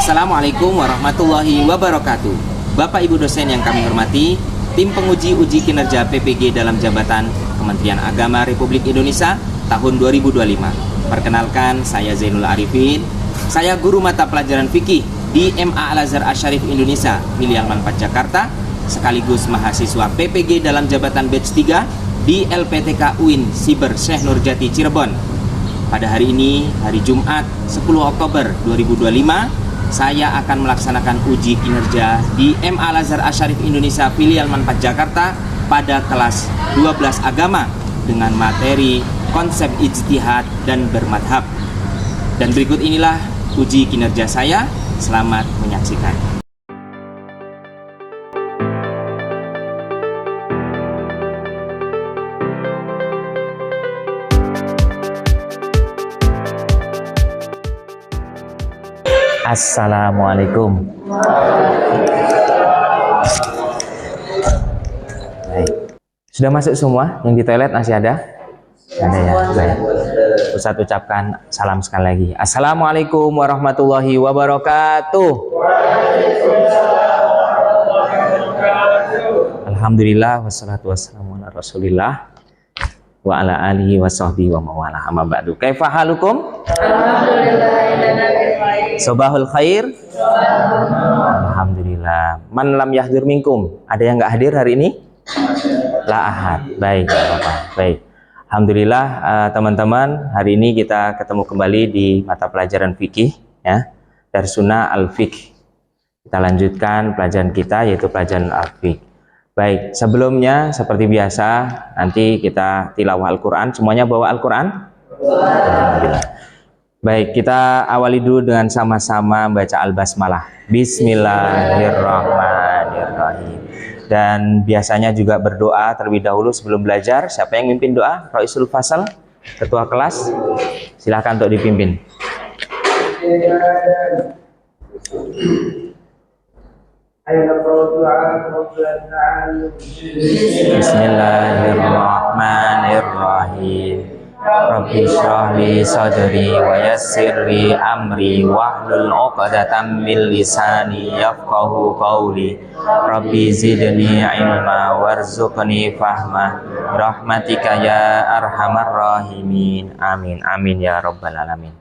Assalamualaikum warahmatullahi wabarakatuh. Bapak Ibu dosen yang kami hormati, tim penguji uji kinerja PPG dalam jabatan Kementerian Agama Republik Indonesia tahun 2025. Perkenalkan, saya Zainul Arifin. Saya guru mata pelajaran fikih di MA Al-Azhar Asy-Syarif Indonesia, filial Manfaat Jakarta, sekaligus mahasiswa PPG dalam jabatan batch 3 di LPTK UIN Siber Syekh Nurjati Cirebon. Pada hari ini, hari Jumat 10 Oktober 2025, saya akan melaksanakan uji kinerja di MA Al-Azhar Asy-Syarif Indonesia filial Manfaat Jakarta pada kelas 12 agama dengan materi konsep ijtihad dan bermadhab. Dan berikut inilah uji kinerja saya. Selamat menyaksikan. Assalamualaikum. Baik. Sudah masuk semua? Yang di toilet masih ada? Ada ya. Baik. Ustaz ucapkan salam sekali lagi. Assalamualaikum warahmatullahi wabarakatuh. Alhamdulillah wassalatu wassalamu ala Rasulillah wa ala alihi wa sahbihi wa mawala. Amma ba'du. Kaifa halukum? Sobahul khair. Alhamdulillah. Man lam yahdur minkum. Ada yang nggak hadir hari ini? La ahad. Baik, Bapak. Baik. Alhamdulillah, teman-teman, hari ini kita ketemu kembali di mata pelajaran fikih, ya, Darsunnah Al-Fiqh. Kita lanjutkan pelajaran kita, yaitu pelajaran Al-Fiqh. Baik, sebelumnya seperti biasa, nanti kita tilawah Al-Quran. Semuanya bawa Al-Quran? Alhamdulillah. Baik, kita awali dulu dengan sama-sama membaca Al-Basmalah. Bismillahirrahmanirrahim. Dan biasanya juga berdoa terlebih dahulu sebelum belajar. Siapa yang mimpin doa? Raisul Fasal, ketua kelas. Silahkan untuk dipimpin. Bismillahirrahmanirrahim. Rabbi shrah li sadri wa yassir li amri wahlul 'uqdatam min lisani yafqahu qawli. Rabbi zidni ilma warzuqni fahma rahmatika ya arhamar rahimin. Amin amin ya rabbal alamin.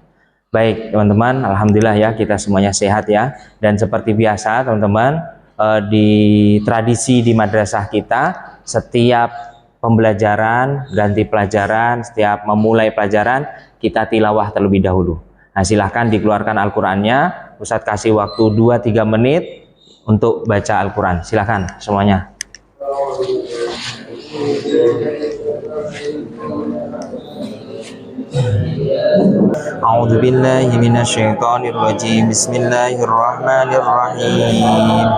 Baik teman-teman, alhamdulillah ya kita semuanya sehat ya. Dan seperti biasa teman-teman, di tradisi di madrasah kita, setiap pembelajaran, ganti pelajaran, setiap memulai pelajaran, kita tilawah terlebih dahulu. Nah, silahkan dikeluarkan Al-Qurannya. Ustadz kasih waktu 2-3 menit untuk baca Al-Quran. Silahkan semuanya. A'udzu billahi minasyaitonir rajim. Bismillahirrahmanirrahim.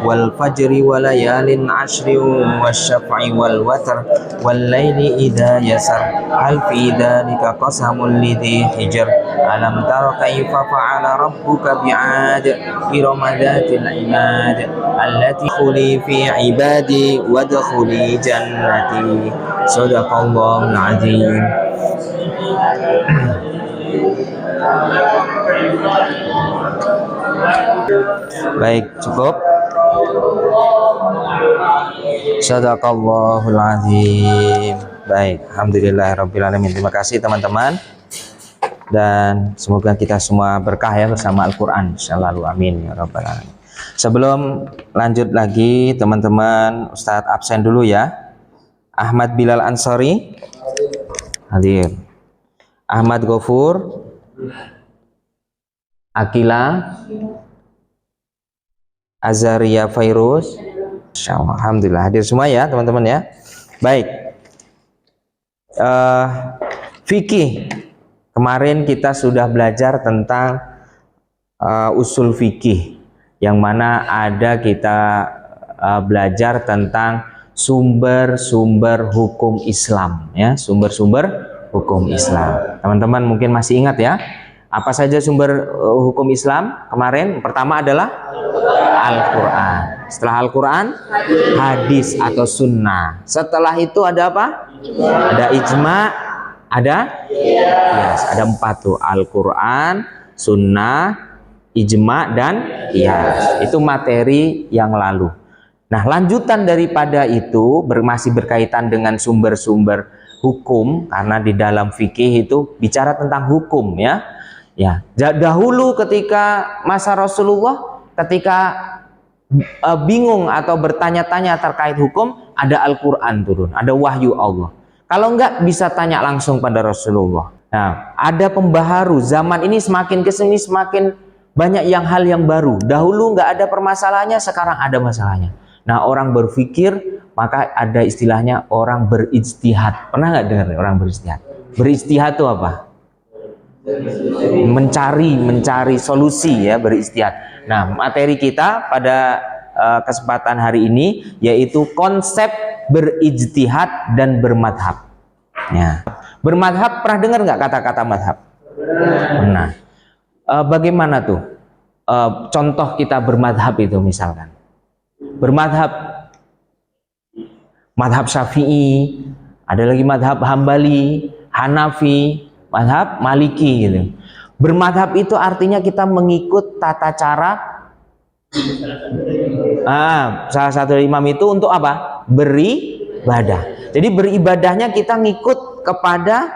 Wal fajri wa layalin 'ashrin wasyaf'i wal watr wal laili idza yasar hal fi dzalika qasamul lidhi hijr alam tara kaifa fa'ala rabbuka bi'ad iram dzatil imad allati khuli fi ibadi wadkhuli jannati. Shadaqallahul azim. Baik, cukup. Shadaqallahul azim. Baik, alhamdulillahirabbil alamin. Terima kasih teman-teman. Dan semoga kita semua berkah ya bersama Al-Qur'an. Shallallahu amin ya rabbal alamin. Sebelum lanjut lagi teman-teman, Ustadz absen dulu ya. Ahmad Bilal Ansori hadir. Ahmad Gofur, Akila, Azaria Fairuz, alhamdulillah hadir semua ya teman-teman ya. Baik, fikih, kemarin kita sudah belajar tentang usul fikih, yang mana ada kita belajar tentang sumber-sumber hukum Islam ya, sumber-sumber hukum Islam. Teman-teman mungkin masih ingat ya, apa saja sumber hukum Islam kemarin? Pertama adalah Al-Quran. Setelah Al-Quran, hadis atau sunnah. Setelah itu ada apa? Ada ijma, ada? Yes, ada 4 tuh. Al-Quran, sunnah, ijma dan qiyas. Itu materi yang lalu. Nah, lanjutan daripada itu masih berkaitan dengan sumber-sumber hukum, karena di dalam fikih itu bicara tentang hukum ya. Ya, dahulu ketika masa Rasulullah, ketika bingung atau bertanya-tanya terkait hukum, ada Al-Qur'an turun, ada wahyu Allah. Kalau enggak bisa tanya langsung pada Rasulullah. Nah, ada pembaharu, zaman ini semakin kesini semakin banyak hal yang baru. Dahulu enggak ada permasalahannya, sekarang ada masalahnya. Nah, orang berpikir, maka ada istilahnya orang berijtihad. Pernah nggak dengar orang berijtihad? Berijtihad itu apa? Mencari solusi ya, berijtihad. Nah, materi kita pada kesempatan hari ini yaitu konsep berijtihad dan bermadhab. Ya. Bermadhab, pernah dengar nggak kata-kata madhab? Nah, bagaimana tuh contoh kita bermadhab itu misalkan? Bermadhab, madhab Syafi'i, ada lagi madhab Hambali, Hanafi, madhab Maliki gitu. Bermadhab itu artinya kita mengikut tata cara salah satu imam itu untuk apa? Beribadah. Jadi beribadahnya kita ngikut kepada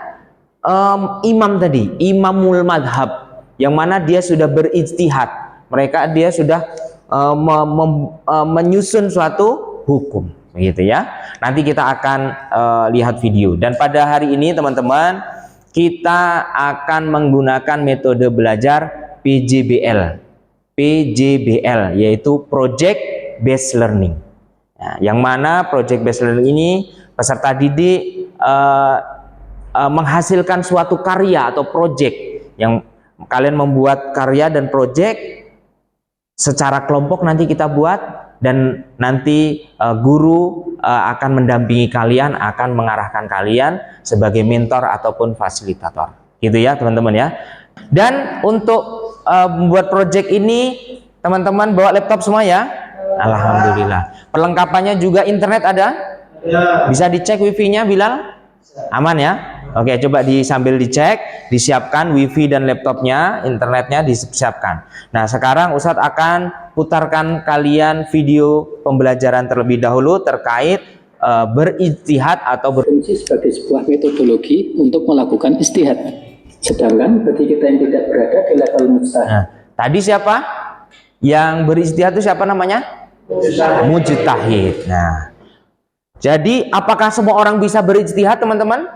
imam tadi, imamul madhab, yang mana dia sudah berijtihad. Dia sudah menyusun suatu hukum, begitu ya. Nanti kita akan lihat video. Dan pada hari ini teman-teman, kita akan menggunakan metode belajar PJBL, yaitu Project Based Learning. Nah, yang mana Project Based Learning ini peserta didik menghasilkan suatu karya atau project, yang kalian membuat karya dan project secara kelompok nanti kita buat, dan nanti guru akan mendampingi kalian, akan mengarahkan kalian sebagai mentor ataupun fasilitator, gitu ya teman-teman ya. Dan untuk membuat project ini teman-teman bawa laptop semua ya. Alhamdulillah. Perlengkapannya juga internet ada? Bisa dicek wifi-nya Bilal? Aman ya? Oke, coba sambil dicek, disiapkan wifi dan laptopnya, internetnya disiapkan. Nah, sekarang Ustadz akan putarkan kalian video pembelajaran terlebih dahulu terkait berijtihad atau berfungsi sebagai sebuah metodologi untuk melakukan ijtihad. Sedangkan bagi kita yang tidak berada di level mujtahid. Nah, tadi siapa? Yang berijtihad itu siapa namanya? Mujtahid. Nah, jadi apakah semua orang bisa berijtihad, teman-teman?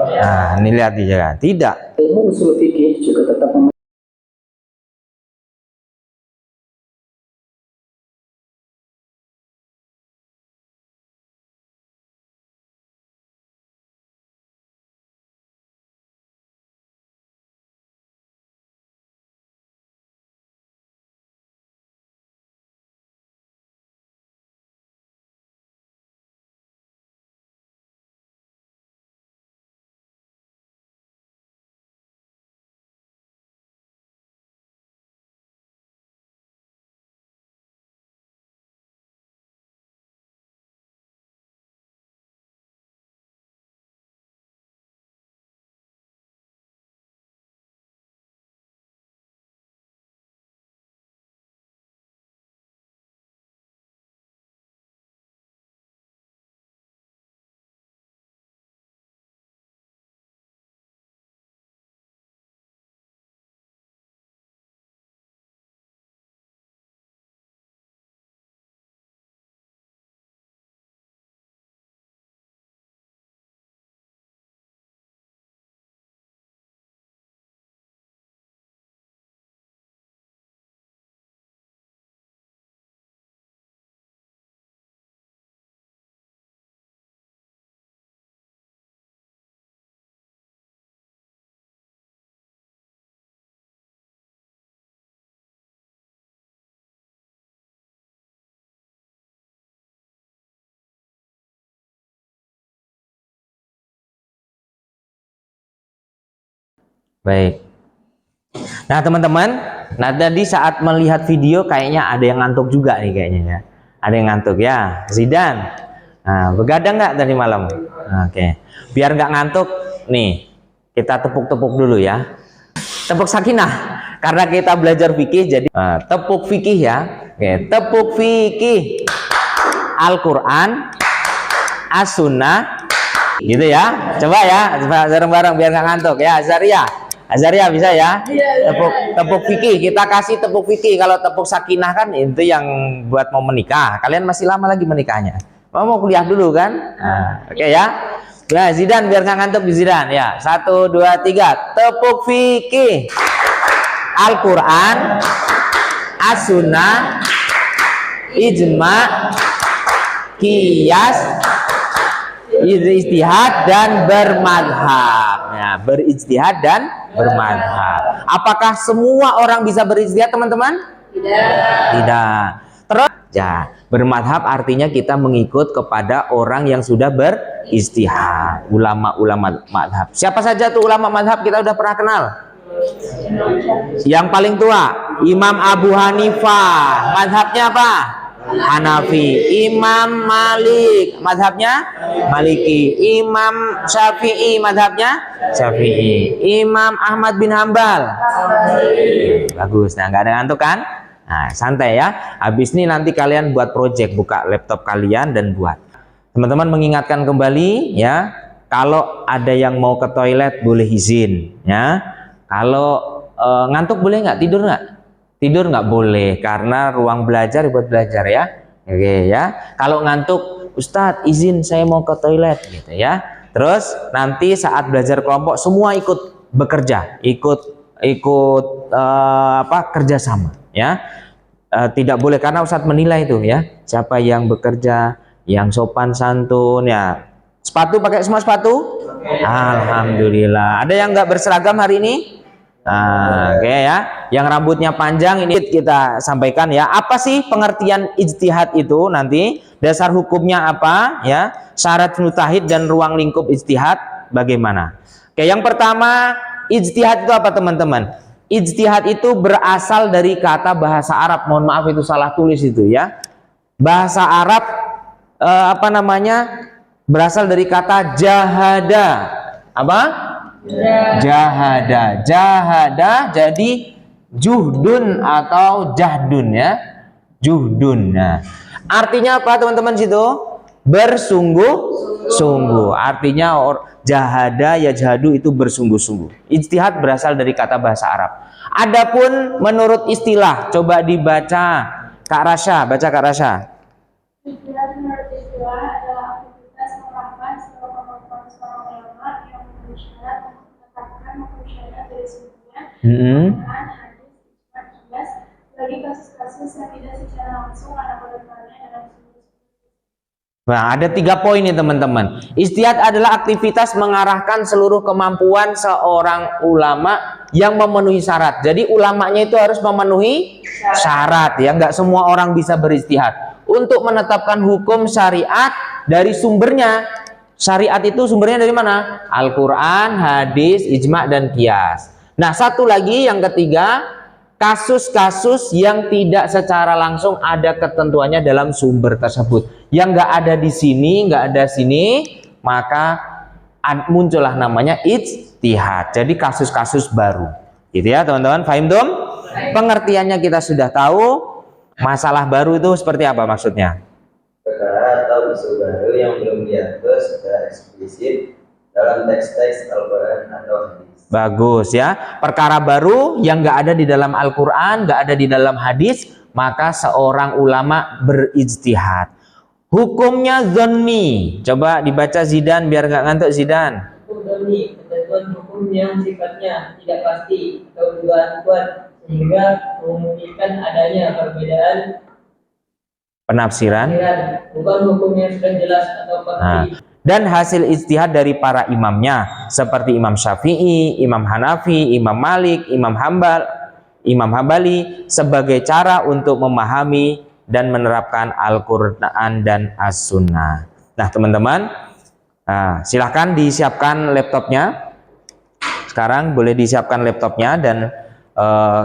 Nah, ini lihat ya, tidak. Ilmu usul fikih juga tetap baik. Nah, teman-teman, nah tadi saat melihat video kayaknya ada yang ngantuk juga nih kayaknya ya. Ada yang ngantuk ya, Zidan. Nah, begadang nggak tadi malam? Oke. Biar nggak ngantuk, nih kita tepuk-tepuk dulu ya. Tepuk sakinah. Karena kita belajar fikih, jadi tepuk fikih ya. Oke, tepuk fikih Al-Quran, As-Sunnah, gitu ya. Coba ya, bareng-bareng biar nggak ngantuk ya. Azaria bisa ya. Tepuk fikih, kita kasih tepuk fikih. Kalau tepuk sakinah kan itu yang buat mau menikah. Kalian masih lama lagi menikahnya. Mau kuliah dulu kan? Oke ya. Ya, Zidan biar nggak ngantuk di Zidan ya. 1, 2, 3. Tepuk fikih Al-Quran, As-Sunnah, Ijma', Qiyas, ijtihad dan bermadhab. Ya, berijtihad dan bermadhab. Apakah semua orang bisa berijtihad, teman-teman? Tidak. Terus ya, bermadhab artinya kita mengikut kepada orang yang sudah berijtihad, ulama-ulama madhab. Siapa saja tuh ulama madhab kita udah pernah kenal? Yang paling tua Imam Abu Hanifah, madhabnya apa? Hanafi. Imam Malik, madhabnya Maliki. Imam Syafi'i, madhabnya Syafi'i. Imam Ahmad bin Hambal, bagus. Nah, nggak ada ngantuk kan? Nah, santai ya. Habis ini nanti kalian buat project, buka laptop kalian dan buat. Teman-teman mengingatkan kembali ya, kalau ada yang mau ke toilet boleh izin ya. Kalau ngantuk boleh nggak? Tidur nggak? Tidur nggak boleh, karena ruang belajar buat belajar ya. Oke ya. Kalau ngantuk, Ustadz izin saya mau ke toilet gitu ya. Terus nanti saat belajar kelompok semua ikut bekerja, ikut kerjasama ya. Tidak boleh, karena Ustadz menilai itu ya, siapa yang bekerja, yang sopan santun ya. Sepatu pakai semua sepatu? Alhamdulillah. Ada yang nggak berseragam hari ini? Oke ya, yang rambutnya panjang ini kita sampaikan ya. Apa sih pengertian ijtihad itu nanti? Dasar hukumnya apa ya? Syarat mujtahid dan ruang lingkup ijtihad bagaimana? Oke, yang pertama, ijtihad itu apa, teman-teman? Ijtihad itu berasal dari kata bahasa Arab. Mohon maaf itu salah tulis itu ya. Bahasa Arab berasal dari kata jahada. Apa? Jahada jadi juhdun atau jahdun ya. Juhdun. Nah, artinya apa, teman-teman situ? Bersungguh-sungguh. Artinya jahada ya jahadu itu bersungguh-sungguh. Ijtihad berasal dari kata bahasa Arab. Adapun menurut istilah, coba dibaca Kak Rasya, baca Kak Rasya. Ijtihad menurut istilah adalah aktivitas mengarahkan seluruh kemampuan seorang ulama yang memenuhi syarat untuk menetapkan hukum syariat dari sumbernya, Al-Quran, hadis, ijma', qiyas, bagi kasus-kasus yang tidak secara langsung ada kebenarannya dalam sumber. Nah, ada 3 poin nih teman-teman. Ijtihad adalah aktivitas mengarahkan seluruh kemampuan seorang ulama yang memenuhi syarat. Jadi ulamanya itu harus memenuhi syarat ya. Nggak semua orang bisa berijtihad untuk menetapkan hukum syariat dari sumbernya. Syariat itu sumbernya dari mana? Al-Quran, hadis, ijma' dan qiyas. Nah, satu lagi yang ketiga, kasus-kasus yang tidak secara langsung ada ketentuannya dalam sumber tersebut. Yang nggak ada di sini, nggak ada sini, maka muncullah namanya ijtihad. Jadi kasus-kasus baru. Gitu ya teman-teman, fahim dong? Pengertiannya kita sudah tahu. Masalah baru itu seperti apa maksudnya? Perkara atau isu baru yang belum diatur secara eksplisit dalam teks-teks Al-Quran atau hadis. Bagus ya. Perkara baru yang nggak ada di dalam Al-Quran, nggak ada di dalam hadis, maka seorang ulama berijtihad. Hukumnya zonni. Coba dibaca Zidan biar nggak ngantuk Zidan. Hukum zonni, ketentuan hukum yang sifatnya tidak pasti atau dugaan kuat sehingga memungkinkan adanya perbedaan penafsiran. Bukan hukum yang sudah jelas atau pasti. Dan hasil ijtihad dari para imamnya seperti Imam Syafi'i, Imam Hanafi, Imam Malik, Imam Hambali sebagai cara untuk memahami dan menerapkan Al-Quran dan As-Sunnah. Nah teman-teman, silahkan disiapkan laptopnya. Sekarang boleh disiapkan laptopnya dan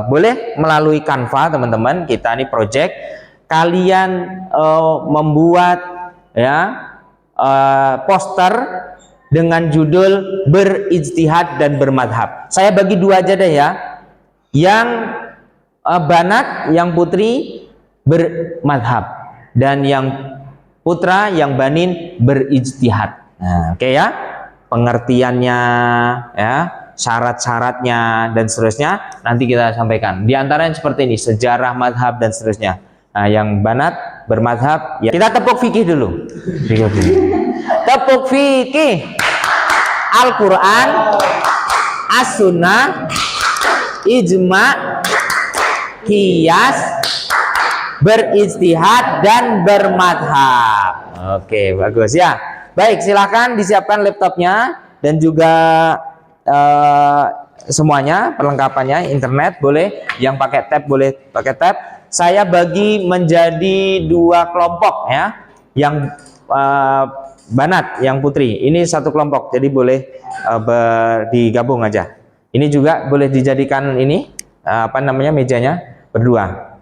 boleh melalui Canva teman-teman. Kita ini project. Kalian membuat ya poster dengan judul berijtihad dan bermadhab. Saya bagi 2 aja deh ya. Yang banat, yang putri bermadhab, dan yang putra, yang banin berijtihad. Nah, oke ya, pengertiannya, ya, syarat-syaratnya dan seterusnya nanti kita sampaikan. Di antaranya seperti ini, sejarah madhab dan seterusnya. Nah, yang banat bermadhab, ya. Kita tepuk fikih dulu. Tepuk fikih. Al-Quran, As-Sunnah, Ijma, Qiyas, berijtihad dan bermadhab. Oke, bagus ya. Baik, silakan disiapkan laptopnya dan juga semuanya, perlengkapannya, internet boleh, yang pakai tab boleh pakai tab. Saya bagi menjadi 2 kelompok ya. Yang banat, yang putri. Ini satu kelompok, jadi boleh digabung aja. Ini juga boleh dijadikan ini apa namanya, mejanya berdua.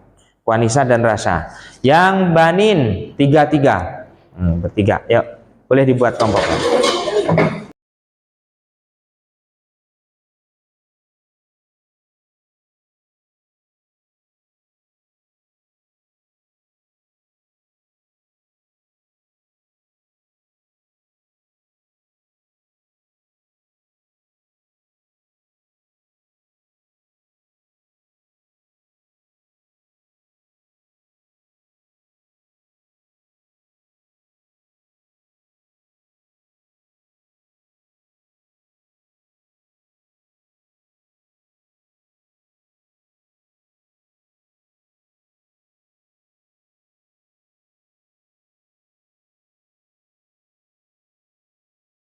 Wanisa dan Rasa. Yang banin 3-3. Bertiga. Yuk, boleh dibuat kelompok.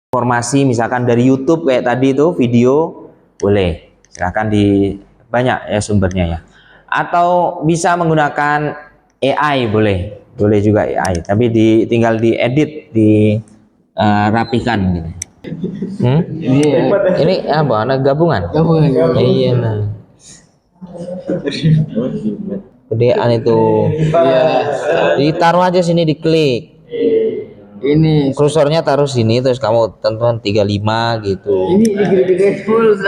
Informasi misalkan dari YouTube kayak tadi itu video, boleh, silahkan di banyak ya sumbernya ya, atau bisa menggunakan AI, boleh juga AI, tapi tinggal diedit, di rapikan gitu. Ini apa, anak gabungan? Iya, nah gedean itu, ditaruh aja sini, diklik. Ini kursornya taruh sini, terus kamu tonton 35 gitu. Ini gede-gede full.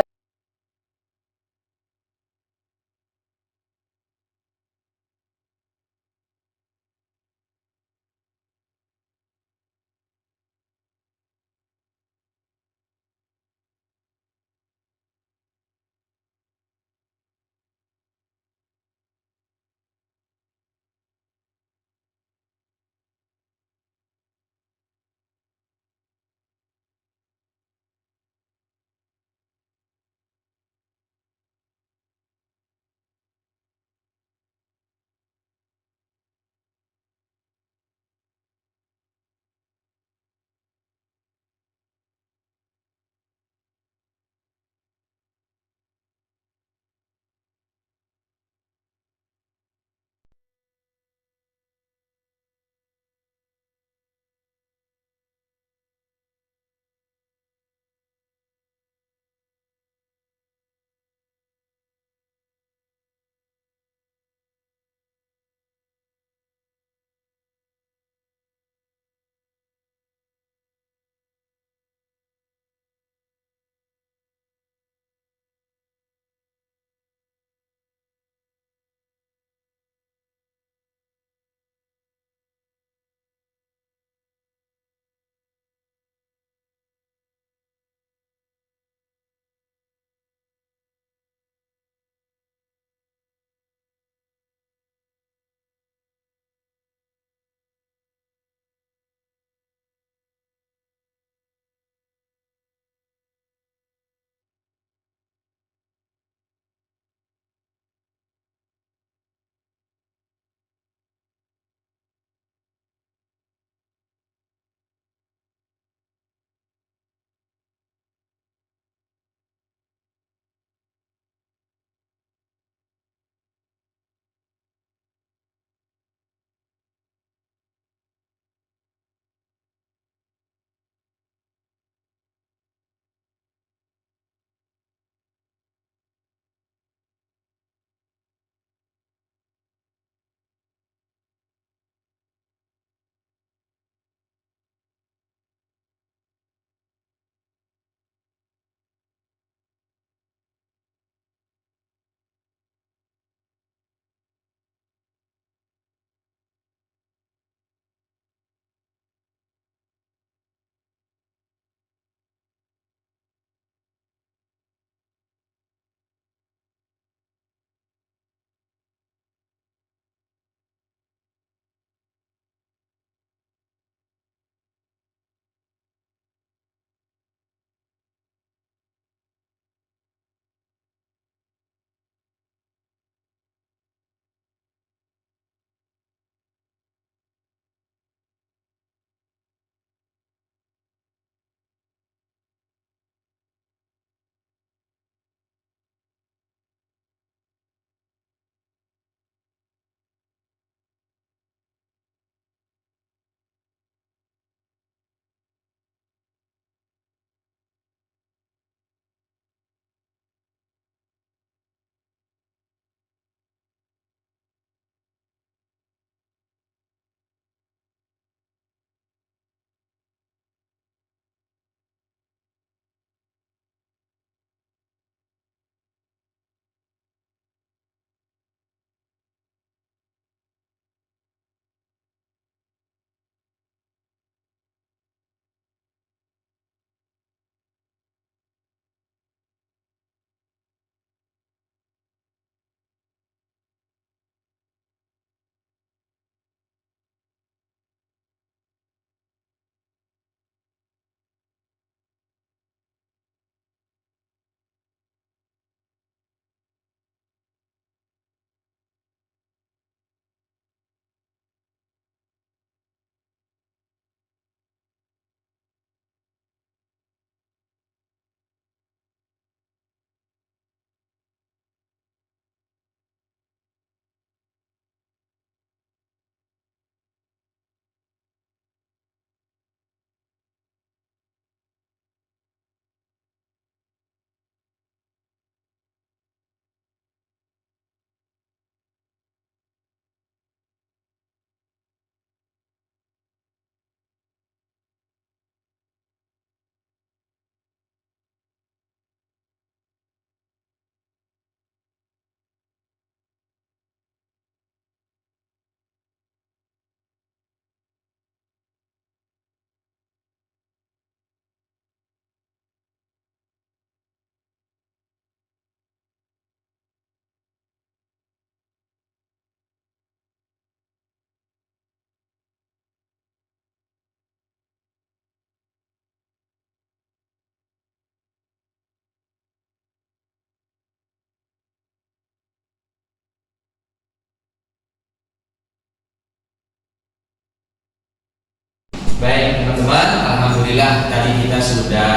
Baik teman-teman, alhamdulillah tadi kita sudah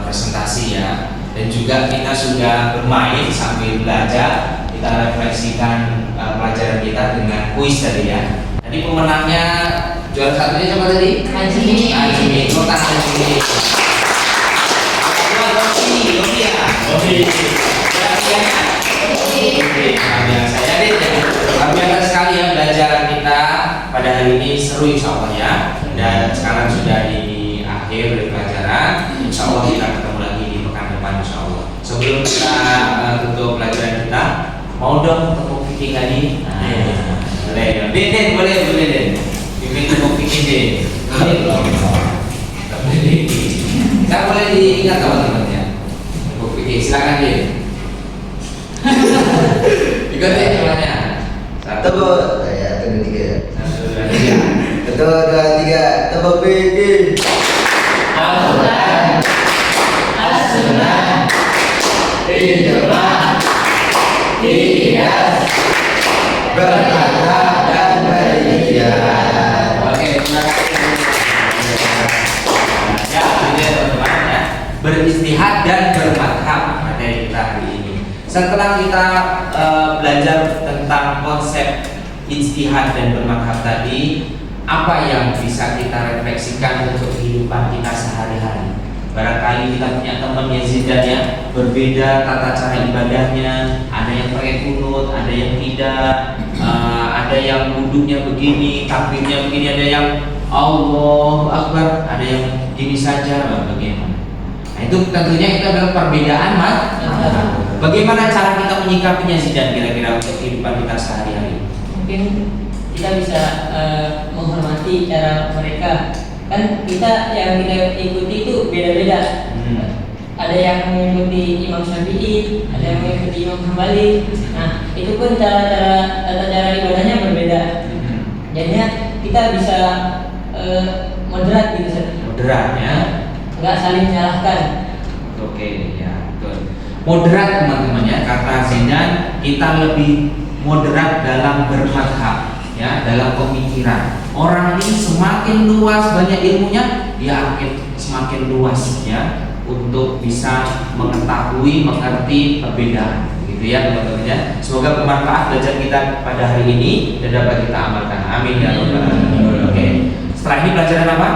presentasi ya, dan juga kita sudah bermain sambil belajar. Kita refleksikan pelajaran kita dengan kuis tadi ya. Tadi pemenangnya juara satunya siapa tadi? Ajmi. Kota Ajmi. Lobi ya. Saya deh. Luar biasa sekali ya belajar kita pada hari ini, seru insya Allah ya. Dan sekarang sudah di akhir dari pelajaran, insya Allah kita ketemu lagi di pekan depan insya Allah. Sebelum kita tutup pelajaran kita, mau dong tepuk fikih lagi? Boleh, Den, boleh Den. Bimbing tepuk fikih Den. Kita boleh diingat teman-teman ya. Tepuk fikih, silakan Den. Ikut deh namanya. Satu, ya, tunggu tiga. 1, 2, 3. 1, 2, 3. Tepuk fikih. Al-Quran, As-Sunnah, Ijma', Qiyas, Berkata dan berijtihad. Oke, terima kasih. Ya, ini ya teman-teman ya. Beristihad dan bermadhab materi kita hari ini. Setelah kita belajar tentang konsep ijtihad dan bermadhab tadi, apa yang bisa kita refleksikan untuk kehidupan kita sehari-hari? Barangkali kita punya teman yang zidannya berbeda tata cara ibadahnya, ada yang pakai kunut, ada yang tidak, ada yang duduknya begini, takbirnya begini, ada yang Allahu Akbar, ada yang gini saja, bagaimana? Nah, itu tentunya itu adalah perbedaan Bagaimana cara kita menyikapinya zidan kira-kira untuk kehidupan kita sehari-hari? mungkin kita bisa menghormati cara mereka. Kan kita yang kita ikuti itu beda-beda. Ada yang mengikuti Imam Syafi'i, ada yang mengikuti Imam Hambali. Nah, itu pun tata cara ibadahnya berbeda. Jadinya kita bisa moderat gitu. Moderat ya. Nggak saling menyalahkan. Oke, ya betul. Moderat teman-teman ya, kata Zidan, kita lebih moderat dalam bermadhab ya, dalam pemikiran. Orang ini semakin luas banyak ilmunya, dia akan semakin luas ya untuk bisa mengetahui, mengerti perbedaan gitu ya teman-teman ya. Semoga bermanfaat belajar kita pada hari ini dan dapat kita amalkan. Amin ya rabbal alamin. Oke. Setelah ini pelajaran apa?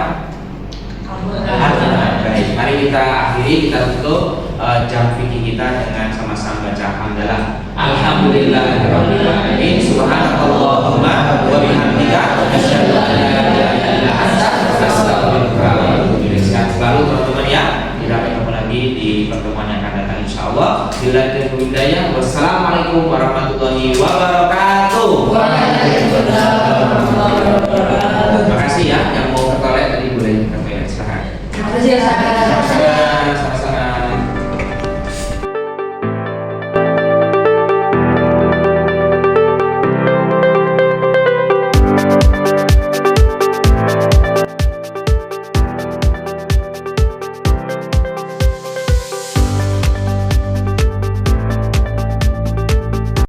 Baik, mari kita akhiri, kita tutup jam fikih kita dengan sama-sama baca alhamdulillah. Alhamdulillahirabbil alamin. Subhanakallahumma wa bihamdika asyhadu an la ilaha illa anta astaghfiruka wa atubu ilaik. Sehat selalu teman-teman ya. Kita ketemu lagi di pertemuan yang akan datang insyaallah. Billahi hidayah. Wassalamualaikum warahmatullahi wabarakatuh. Waalaikumsalam warahmatullahi wabarakatuh. Terima kasih ya yang mau ke toilet tadi boleh ke toilet silakan. Terima kasih ya.